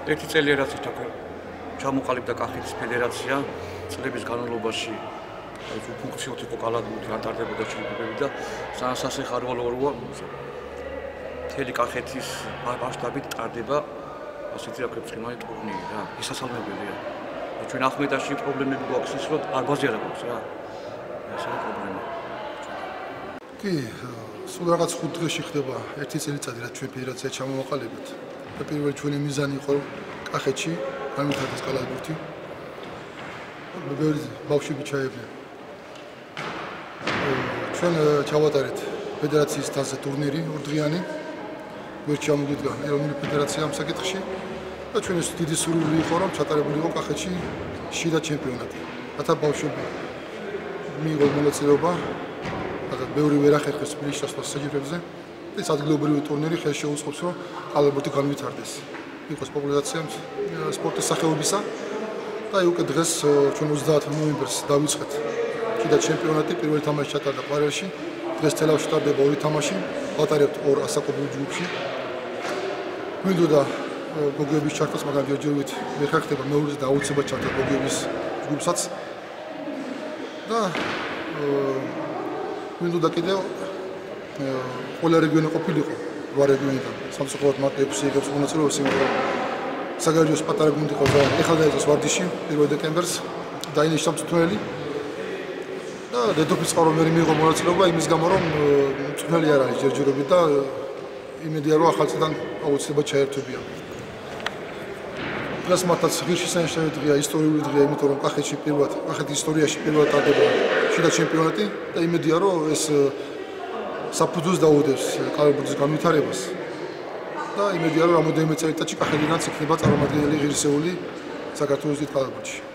ერთი წელი რაც თქო ჩამოყალიბდა კახეთის ფედერაცია წლების განმავლობაში ფუნქციოდ იყო კალათბურთი არ ტარდებოდა ჩემპიონატები და სასახარულოა მთელი კახეთის მასშტაბით ტარდება ასეთი რაკრებწინვიანი ტურნირი რა ისასალმებელია ჩვენ ახმედაში პრობლემები გვაქვს ის რომ არ ბაზარა გვაქვს რა ეს არის პრობლემა კი სულ რაღაც 5 დღეში ხდება ერთი წელიწადი რაც ჩვენ ფედერაცია ჩამოვაყალიბეთ და პირველი ჩვენი მიზანი იყო კახეთში განვითარდეს კალათბურთი ბევრი ბავშვები ჩაებდნენ ჩვენ ჩავატარეთ ფედერაციის თასზე ტურნირი ორდღიანი ვერ ჩამოვიდგა ეროვნული ფედერაცია ამ საკითხში და ჩვენი დიდი სურვილი იყო რომ ჩატარებული იყო კახეთში შიდა ჩემპიონატი რათა ბავშვები მიიღო მონაწილეობა და ბევრი ვერ ახერხეს თბილისში ჩასვლა საჯიბრებზე ეს ადგილობრივი ტურნირი ხელს შეუწყობს რომ კალათბურთი განვითარდეს იყოს პოპულარიზაცია სპორტის სახეობისა და უკვე დღეს ჩვენ 30 ნოემბერს დავიწყეთ შიდა ჩემპიონატი პირველი თამაში ჩატარდა ყვარელში დღეს თელავში ტარდება ორი თამაში ვატარებთ ორ ასაკობრივ ჯგუფში მინდოდა გოგოების ჩართვას მაგრამ ჯერჯერობით ვერ ხერხდება მეორეზე და აუცილებლად ჩართვა გოგოების ჯგუფსაც და მინდოდა კიდევ ყველა რეგიონი ყოფილიყო 8 რეგიონიდან სამწუხაროდ მარტო 6 იგებს მონაწილეობას იმიტომ რომ საგარეჯოს პატარა გუნდი ყავს და ეხლა დაიწყოს ვარდიში 1 დეკემბერს დაინიშნა მწვრთნელი და დედოფლის წყარო მე მიიღო მონაწილეობა იმის გამო რომ მწვრთნელი არ არის ჯერჯერობით და იმედია რომ ახალწლიდან აუცილებლად ჩაერთვებიან დღეს მართლაც ღირსშესანიშნავი დღეა ისტორიული დღეა იმიტომ რომ კახეთის ისტორიაში პირველად ტარდება შიდა ჩემპიონატი და იმედია რომ ეს საფუძველს დაუდევს კალათბურთის განვითარებას და იმედია რომ რამოდენიმე წელიწადში კახეთიდან იქნება წარმომადგენელი ღირსეული საქართველოს დიდ კალათბურთში